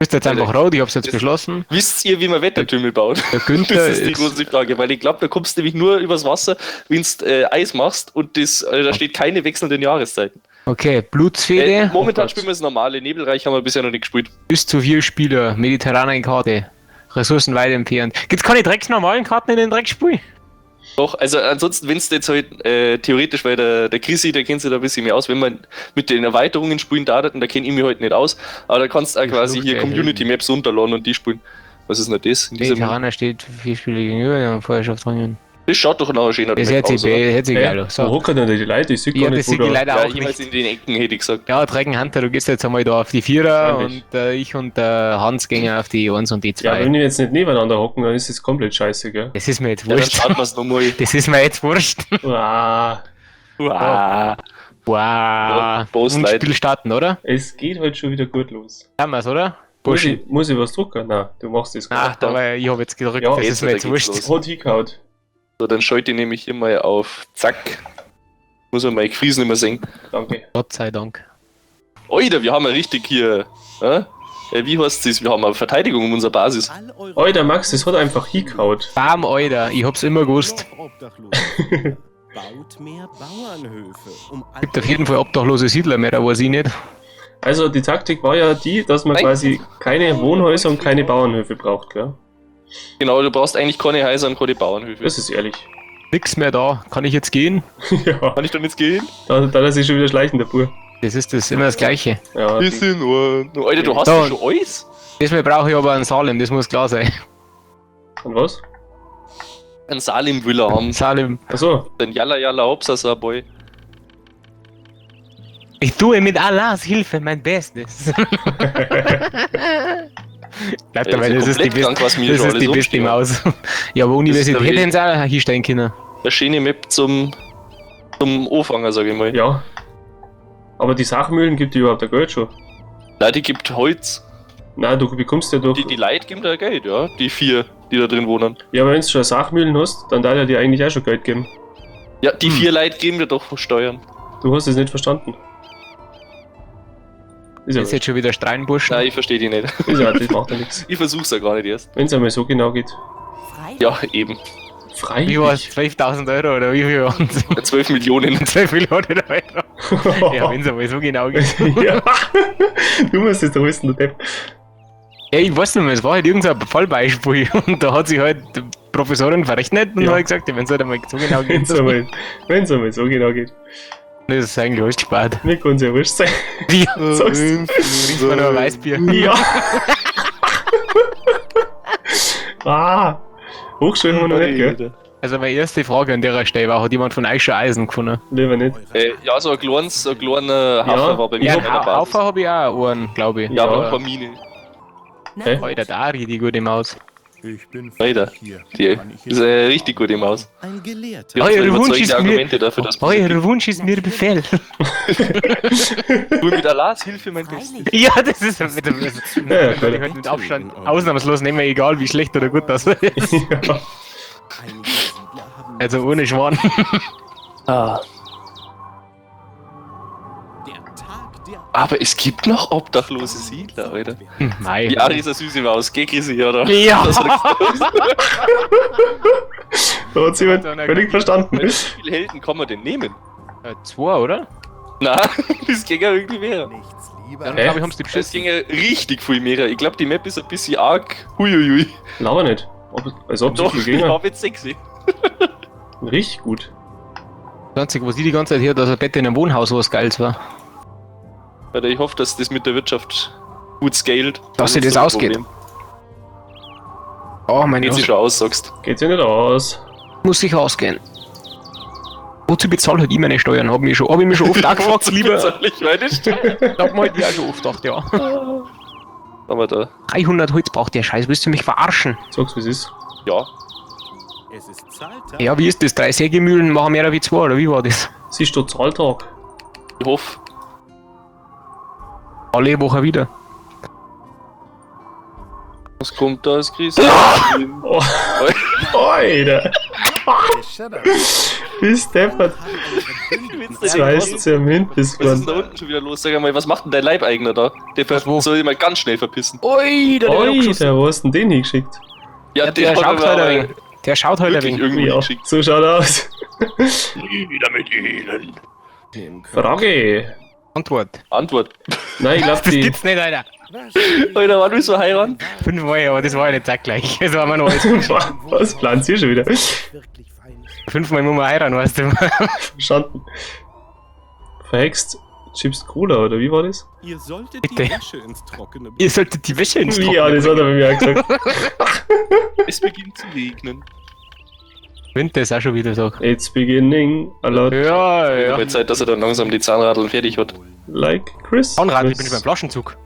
Bist jetzt einfach rot, ich hab's jetzt beschlossen. Wisst ihr, wie man Wettertümmel baut? Der Günther Das ist die große Frage, weil ich glaube, da kommst du nämlich nur übers Wasser, wenn du Eis machst und da steht keine wechselnden Jahreszeiten. Okay, Blutsfede. Momentan spielen wir das normale, Nebelreich haben wir bisher noch nicht gespielt. Bis zu 4 Spieler, mediterrane Karte. Ressourcen weit entfernt. Gibt's keine drecksnormalen Karten in den Dreckspiel? Doch, also ansonsten, wenn es jetzt halt theoretisch, weil der Chrissy, der kennt sich da ein bisschen mehr aus, wenn man mit den Erweiterungen spielen darf, da kenne ich mich halt nicht aus, aber da kannst du auch quasi hier Community Maps runterladen und die spielen. Was ist denn das? Mediterraner steht 4 Spieler gegenüber, ja, Vorherrschaftsringen. Das schaut doch noch schön aus. Das hört sich geil aus. Wo hocken denn die Leute? Ich sehe gar nicht, wo da... leider Ja, auch jeweils nicht. in den Ecken, hätte ich gesagt. Ja, Dragon Hunter, du gehst jetzt einmal da auf die Vierer und ich und der Hans gehen auf die 1 und die 2. Ja, wenn wir jetzt nicht nebeneinander hocken, dann ist es komplett scheiße, gell? Das ist mir jetzt Ja, dann wurscht. schaut man es nochmal. Das ist mir jetzt wurscht. Wow. Wow. Wow. Prost, Und Leute. Spiel starten, oder? Es geht halt schon wieder gut los. Haben wir's, oder? Muss ich was drucken? Nein, du machst das Ach, aber ich habe jetzt gedrückt, Ja, das jetzt ist mir jetzt geht's wurscht. los. Hot hingehaut. So, dann schalte ich nämlich hier mal auf Zack. Muss man mal Friesen immer sehen. Danke. Gott sei Dank. Alter, wir haben ja richtig hier. Wie heißt das? Wir haben eine Verteidigung um unsere Basis. Alter, Max, das hat einfach hingehaut. Bam, Alter, ich hab's immer gewusst. Baut mehr Bauernhöfe, Gibt auf jeden Fall obdachlose Siedler mehr, da weiß ich nicht. Also die Taktik war ja die, dass man Nein. quasi keine Wohnhäuser und keine Bauernhöfe braucht, gell? Genau, du brauchst eigentlich keine Häuser und keine Bauernhöfe. Das ist ehrlich. Nix mehr da. Kann ich jetzt gehen? Ja, Kann ich dann jetzt gehen? da lässt sich schon wieder schleichen, der Bur. Das ist immer das Gleiche. Ja, Ist in Ordnung. Alter, du hast So. ja schon alles? Diesmal brauche ich aber einen Salem, das muss klar sein. und was? Ein Salim will er haben. Salem. Achso, Den Yalla Yalla Hopsasa Boy. Ich tue mit Allahs Hilfe mein Bestes. Bleibt dabei, das ist die krank, was mir das schon ist die alles beste umstehen. Maus. Ja, aber Universität der hätten sie auch hinstellen können. Eine schöne Map zum Anfänger, sag ich mal. ja. Aber die Sachmühlen gibt die überhaupt ein Geld schon. Nein, die gibt Holz. Nein, du bekommst ja durch. Die Leute geben da Geld, ja. Die 4, die da drin wohnen. Ja, aber wenn du schon Sachmühlen hast, dann darf er dir eigentlich auch schon Geld geben. Ja, die 4 Leute geben wir doch Steuern. Du hast es nicht verstanden. Ist ja, Das ist jetzt schon wieder Strahlenburschen. Nein, ich verstehe die nicht. ist ja, das macht ja nichts. Ich versuch's ja gar nicht erst. Wenn es einmal so genau geht. Ja, eben. Frei. Wie war es? 12.000 Euro oder wie viel waren es? 12 Millionen. 12 Millionen Euro. Ja, wenn es aber so genau geht. Ja. Du musst es doch wissen, der Depp. Ja, ich weiß nicht mehr, es war halt irgendein Fallbeispiel und da hat sich halt die Professorin verrechnet und Ja. hat gesagt, ja, wenn es halt einmal so genau geht, Wenn es einmal so genau geht. das ist eigentlich alles gespart. Mir kann es ja wurscht sein. Wie? Sagst Trinkst du noch ein Weißbier? Ja. Hochschön haben wir noch nicht, gell? Also meine erste Frage an der Stelle war, hat jemand von euch schon Eisen gefunden? Lieber nicht. Ja, so ein kleiner Hafer Ja. war bei mir Ja, auf meiner Basis. Haufer habe ich auch einen, glaube ich. Ja, aber Ja. ein paar Mine. Hä? Alter, der Ari, die gute Maus. Ich bin Alter, hier. die Kann ich ist eine richtig gute Maus. ein Gelehrter. Die hat Euer zwar Wunsch überzeugende ist mir- Argumente dafür, dass Euer Wunsch ist mir Befehl. du mit Allahs Hilfe mein Bestes. Ja, das ist mit dem halt mit Abstand ausnahmslos nehmen wir egal, wie schlecht oder gut das ist. Ja. Einige Siedler haben Also ohne Schwan. Ah. der Tag der Aber es gibt noch obdachlose Siedler, Alter. Nein. Die Ari ist eine süße Maus, geh Chrissy, oder? Ja. Das hat Da hat sich jemand völlig verstanden. Wie viele Helden kann man denn nehmen? 2, oder? Na, das ging ja irgendwie mehr. nichts lieber. Dann Hä? glaube ich, haben sie die Das beschissen. ging ja richtig viel mehr. Ich glaube, die Map ist ein bisschen arg. Huiuiui. Lauer nicht. Als ob so Doch, viel ich ginge. habe jetzt 6. Richtig gut. Das Einzige, was ich die ganze Zeit hier, dass ein Bett in einem Wohnhaus was Geiles war. Alter, ich hoffe, dass das mit der Wirtschaft gut scaled. Dass sich Sonst das ein ausgeht. Problem. Oh, mein Geht sich Gott. schon aus, sagst. Geht sich nicht aus. Muss sich ausgehen. Wozu bezahle halt ich meine Steuern? Hab ich mir schon oft auch gefragt, lieber. Ich meine Steuern. Hab mir halt ja schon oft gedacht, ja. Aber da. 300 Holz braucht der Scheiß, willst du mich verarschen? Sag's, wie es ist. Ja. Es ist Zahltag. Ja, wie ist das? 3 Sägemühlen machen mehr wie 2, oder wie war das? Siehst du Zahltag? Ich hoffe. Alle Woche wieder. Was kommt da als Krise? Oh, Alter. Shut up. Bis deppert. Haben eure Zwei Zement ist Was ist denn da man. unten schon wieder los? Sag einmal, was macht denn dein Leibeigner da? Der wo? soll sich mal ganz schnell verpissen. Ui, der Oi, wo hast denn den hingeschickt? Ja, der schaut halt ein wenig. Der schaut halt ein wirklich wenig. irgendwie Ja, geschickt. so schaut er aus. Wieder mit ihnen. Frage. Antwort. Antwort. Nein, ich glaube Das die. gibt's nicht, Alter. Alter, wann willst du heiraten? 5-mal, aber das war ja nicht zeitgleich. Das war mir noch alles. Was plant ihr schon wieder? 5-mal muss man heiraten, weißt du. Verstanden. Verhext Chips Cola, oder wie war das? Ihr solltet Bitte. die Wäsche ins Trockene Ihr solltet die Wäsche ins Ja, Trockene das hat er bei mir auch gesagt. Es beginnt zu regnen. Winter ist auch schon wieder so. It's beginning a lot Ja, ja. Wird Zeit, dass er dann langsam die Zahnradeln fertig hat. like Chris. Zahnrad, ich bin beim Flaschenzug.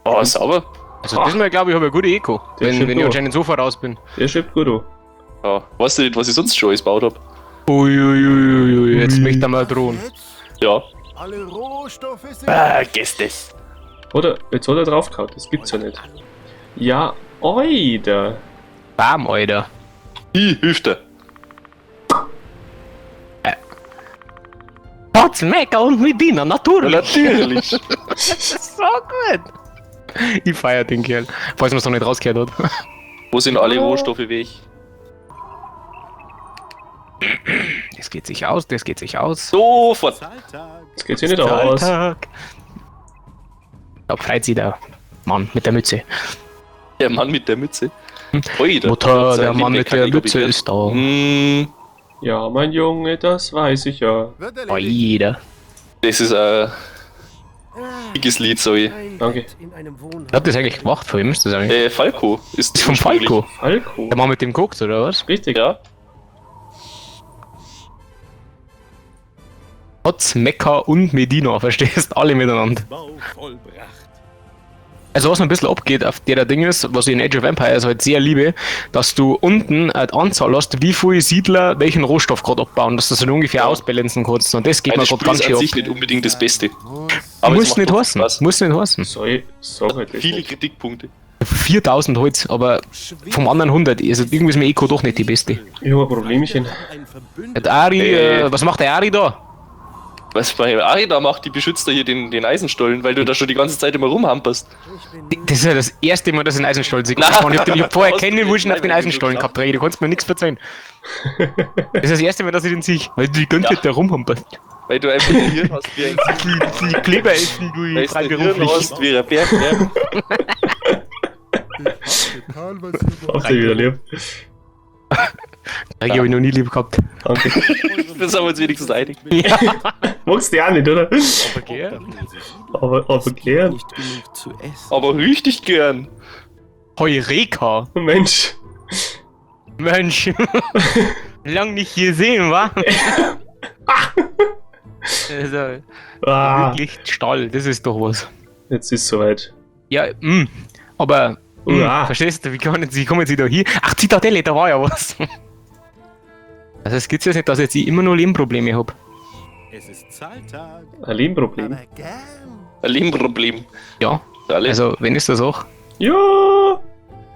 Oh, sauber. Also diesmal glaube ich, habe ich eine gute Eco. Der Wenn stimmt ich auch. anscheinend so voraus bin. Der schreibt gut an. Ja. Weißt du nicht, was ich sonst schon alles gebaut hab? Uiuiuiui, jetzt möchte er mal drohen. Ja. Alle Rohstoffe sind. Vergiss das. Oder, jetzt hat er draufgehauen, das gibt's ja nicht. Ja, oida. Bam, Alter. Hüfte. Hat's Mecker und Medina, natürlich. Natürlich. So gut. Ich feier den Kerl. Falls man es noch nicht rausgehört hat. Wo sind alle Rohstoffe weg? Das geht sich aus, das geht sich aus. Sofort. Zahltag. Das geht sich nicht aus. Alltag. Da freut sich der Mann mit der Mütze. Der Mann mit der Mütze. Ui, Mutter, der Mann mit der Mütze ist da. Hm, Ja, mein Junge, das weiß ich ja. Wird Oh, erledigt. jeder. das ist ein dickes Lied, sag ich. Danke. Wer hat das eigentlich gemacht? Von wem ist das eigentlich? Falco ist Das ist vom Falco. Falco. Der Mann mit dem Koks, oder was? Richtig. Ja. Hat's Mekka und Medina, verstehst? Alle miteinander. Bau vollbracht. Also was mir ein bisschen abgeht auf der Ding ist, was ich in Age of Empires halt sehr liebe, dass du unten eine Anzahl hast, wie viele Siedler welchen Rohstoff gerade abbauen, dass du das so ungefähr ausbalancen kannst. Und das geht mir Das gerade Spiel ganz ist schön an ab. sich nicht unbedingt das Beste. Aber es Muss macht nicht trotzdem heißen. Spaß. Muss nicht heißen. Soll sag halt das Viele nicht. Kritikpunkte. 4000 Holz, aber vom anderen 100. Also irgendwie ist mir Eco doch nicht die beste. Ich hab ein Problemchen. Ein Verbündeter. Der Ari, Äh. was macht der Ari da? Was bei Ari da macht, die beschützt da hier den Eisenstollen, weil du da schon die ganze Zeit immer rumhamperst. Das ist ja das erste Mal, dass ich einen Eisenstollen sehe. Ich Na, hab vorher hast keine du Wurschen auf den nicht Eisenstollen geschafft. gehabt, Regi. Du kannst mir nichts verzeihen. Das ist das erste Mal, dass ich den sehe. Weil du die ganze Zeit da rumhamperst. Weil du einfach ein Hirn hast wie ein Die Kleber essen, du weil du ein Hirn hast wie ein Berg. Habt ihr wieder lieb. Regi habe ich noch nie lieb gehabt. Danke. Das haben wir uns wenigstens einig. Ja. Magst du die auch nicht, oder? Okay. Aber gern. Nicht genug zu essen. Aber richtig gern. Heureka. Mensch. Mensch. Lang nicht gesehen, wa? Also, Ah, wirklich Stall, das ist doch was. jetzt ist soweit. Ja, aber, Uah. verstehst du, wie kommen sie da hier? Ach, Zitadelle, da war ja was. Also es gibt jetzt nicht, dass jetzt ich immer nur Lebenprobleme habe. Es ist Zahltag. Ein Lebenproblem. Aber gern. Ein Lebenproblem. Ja, Alle. also wenn ist das auch. Ja.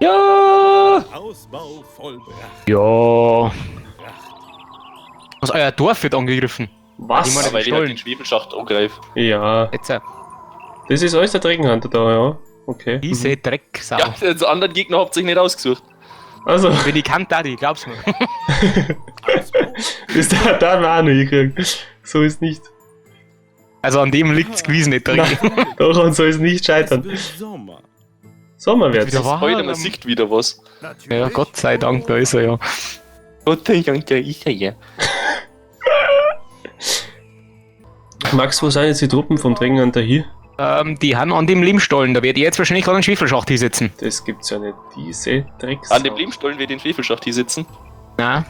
Ja. Ausbau vollbracht. Ja. Was, euer Dorf wird angegriffen. Ich Was? meine- Weil ich Stollen. den Schwebelschacht angreife. Ja. Jetzt, Das ist alles der Dregenhunter da, ja. Okay. diese Drecksau. Ja, also anderen Gegner habt ihr sich nicht ausgesucht. Also, Wenn ich kann, da, glaub's mir. ist da wir auch noch hingekriegt. So ist nicht. Also an dem liegt's gewesen nicht drin. Daran soll es nicht Es scheitern. wird Sommer. Sommer wird's. Wieder wahr? Heute, man sieht wieder was. Ja, Gott sei Dank, da ist er ja. Gott sei Dank, da ist er ja. Max, wo sind jetzt die Truppen vom Dregenhunter hier? Die haben an dem Lehmstollen, da wird jetzt wahrscheinlich gerade einen Schwefelschacht hier sitzen. Das gibt's ja nicht. Diese Drecks. An dem Lehmstollen wird den Schwefelschacht hier sitzen. Nein,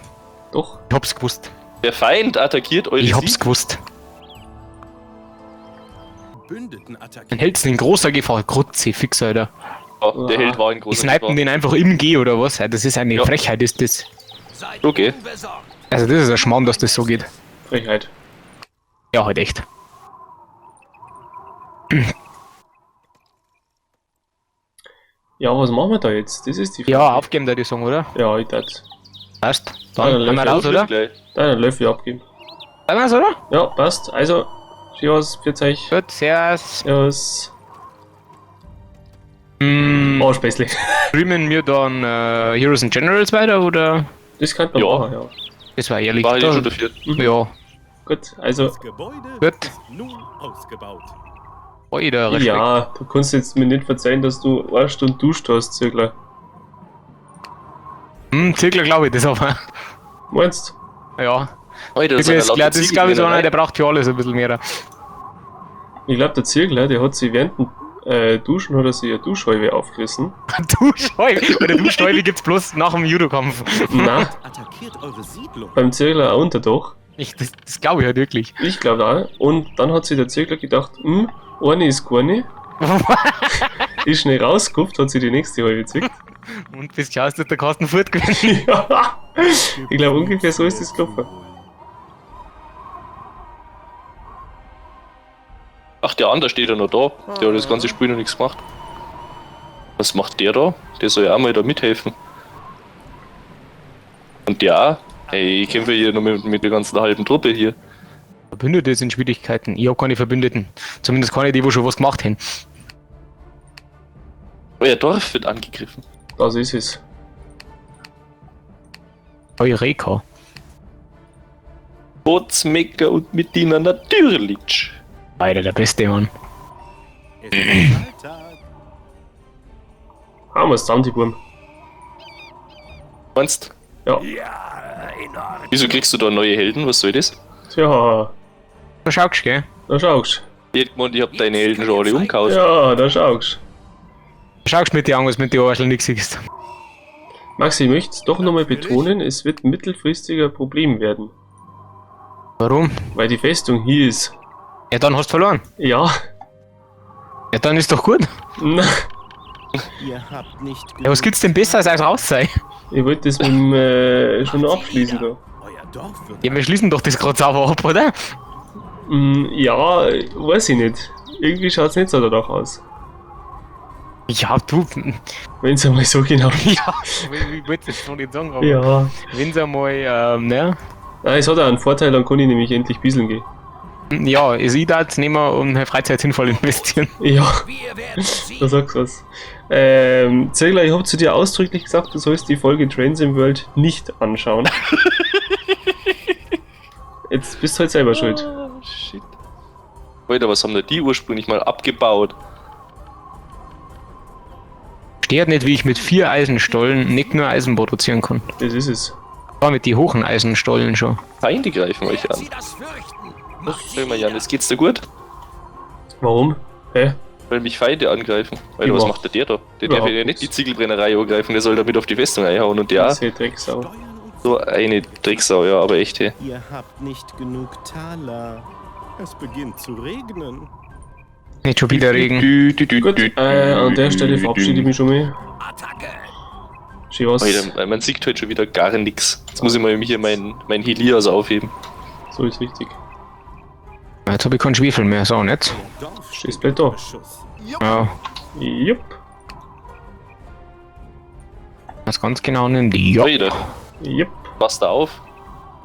Doch. ich hab's gewusst. Der Feind attackiert eure Ich hab's Sieg. gewusst. Bündeten Dann attackieren. hält's in großer Gefahr. Grutze, fix, Alter. Ja, der Held war ein Die großer snipen den einfach im G oder was? Das ist eine Ja. Frechheit, ist das. Okay. Also das ist ein Schmarrn, dass das so geht. Frechheit. Ja, halt echt. Ja, was machen wir da jetzt? Das ist die Frage. Ja, aufgeben da die Song, oder? Ja, ich darf. Passt. Ja, Dann dann haben wir läuft raus, oder? Gleich. Dann einen Löffel abgeben. Sagen wir's, oder? Ja, passt. Also, Servus, für euch. Gut, servus. Servus. Hm, Oh, Späßli. streamen wir dann Heroes and Generals weiter, oder? Das könnte man Ja. machen, ja. Das war ehrlich. War ich Da- schon dafür. Ja, Gut, also, Das Gebäude Gut. ist nun ausgebaut. Alter, Respekt. ja, du kannst jetzt mir nicht verzeihen, dass du 1 Stunde duscht hast, Zirkler. Zirkler glaube ich das aber. Meinst Ja. Alter, Das ist, klar, das ist glaube ich so einer, der braucht für alles ein bisschen mehr. Ich glaube, der Zirkler, der hat sich während dem Duschen hat er sich eine Duschscheibe aufgerissen. Duschscheibe. Oder Duschscheibe gibt's bloß nach dem Judo-Kampf. Nein, Attackiert eure Siedlung. beim Zirkler auch Unterdach. Das glaube ich halt wirklich. Ich glaube auch. Und dann hat sich der Zirkler gedacht, eine ist gar nicht. Ist schnell rausgekupft, hat sich die nächste halbe gezückt. Und bis schaust du der Kasten fortgewinnen. Ja, ich glaube ungefähr so ist das gelaufen. Ach, der andere steht ja noch da. Der hat das ganze Spiel noch nichts gemacht. Was macht der da? Der soll ja auch mal da mithelfen. Und der auch. Hey, ich kämpfe hier noch mit der ganzen halben Truppe hier. Verbündete sind Schwierigkeiten. Ich habe keine Verbündeten. Zumindest keine, die wo schon was gemacht haben. Euer Dorf wird angegriffen. Das ist es. Eureka. Botsmecker und mit ihnen natürlich. Alter, der beste Mann. Es ist Zahltag. Haben wir es zusammen, die Buben. Meinst Ja. wieso kriegst du da neue Helden? Was soll das? Tja, Da schaust du, gell? da schaust Ich hab gemeint, ich hab deine Helden schon alle umgehauen. Ja, da schaust Da schaust du mit dir an, was mit dir Arschl nix siehst. Maxi, ich möchte es doch nochmal betonen, es wird mittelfristiger Problem werden. Warum? Weil die Festung hier ist. Ja, dann hast du verloren. Ja. Ja, dann ist doch gut. Na, Ihr habt nicht Ja, was gibt's denn besser als raus sein? ich wollte das mit dem schon noch abschließen da. Euer Dorf wird Ja, wir schließen doch das gerade sauber ab, oder? Ja, weiß ich nicht. Irgendwie schaut es nicht so danach aus. Ja, du. Wenn es einmal so genau Ja, ich wollte es jetzt noch nicht sagen, aber Ja. wenn's einmal, ne? Nein, es hat auch einen Vorteil, dann kann ich nämlich endlich bisseln gehen. Ja, also ich da jetzt nehmen und eine Freizeit sinnvoll investieren. Ja, da sagst du was. Zirkler, ich habe zu dir ausdrücklich gesagt, du sollst die Folge Trains in World nicht anschauen. Jetzt bist du halt selber schuld. Oh, shit. Alter, was haben da die ursprünglich mal abgebaut? Stört nicht, wie ich mit 4 Eisenstollen nicht nur Eisen produzieren kann. Das ist es. War mit die hohen Eisenstollen schon. Feinde greifen euch an. Sag mal, Jan, geht's dir gut? Warum? Hä? Weil mich Feinde angreifen. Alter, was macht der da? Der darf Überhaupt ja nicht nichts. die Ziegelbrennerei angreifen, der soll damit auf die Festung einhauen und der Diese Drecksau. so eine Drecksau, ja, aber echt, hey. Ihr habt nicht genug Taler. Es beginnt zu regnen. Nicht schon wieder Regen. Gut, an der Stelle verabschiede ich mich schon mal. Chivas. Alter, man sieht heute schon wieder gar nichts. Jetzt muss ich mal hier mein Helios aufheben. So ist richtig. Jetzt habe ich keinen Schwefel mehr, so nicht. Euer Dorf Stehst steht bald da. unter Beschuss. Ja, Jupp. das ganz genau nimmt. Ja. Alter, Jupp. passt da auf.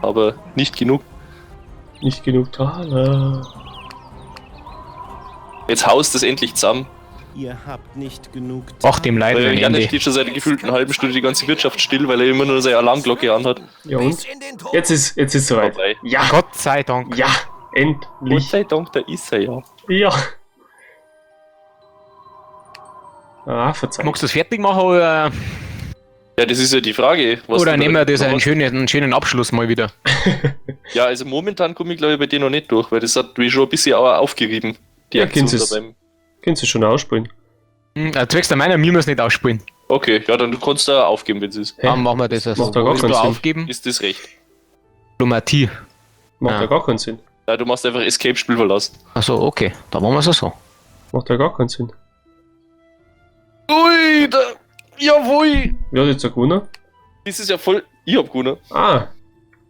Aber nicht genug. Nicht genug Taler. Jetzt haust es endlich zusammen. Ihr habt nicht genug Ach, dem Leid Weil ein Jan Ende. steht schon seit einer gefühlten halben Stunde die ganze Wirtschaft still, weil er immer nur seine Alarmglocke anhat. Ja und? Jetzt ist soweit. Vorbei. Ja. Gott sei Dank. Ja. Gott Endlich. sei Dank, da ist er ja. Ja. Ah, verzeih. Magst du das fertig machen oder Ja, das ist ja die Frage. Was oder du nehmen wir das da einen hast. schönen Abschluss mal wieder? Ja, also momentan komme ich glaube ich bei dir noch nicht durch, weil das hat mich schon ein bisschen auch aufgerieben. Die Ja, Aktion kennst da du's? beim. Kannst du schon ausspielen? Zwecks der meiner, wir müssen nicht ausspielen. Okay, ja, dann kannst du auch aufgeben, wenn es ist. Hä? Dann machen wir das also. Macht doch gar Willst keinen du Sinn. aufgeben? Ist das recht? Diplomatie. Macht Ah. ja gar keinen Sinn. Ja, du machst einfach Escape-Spiel verlassen. Achso, okay. Da machen wir es so. Macht ja gar keinen Sinn. Ui, da. Jawohl! Wer hat jetzt gewonnen? Das ist ja voll. Ich hab gewonnen. Ah,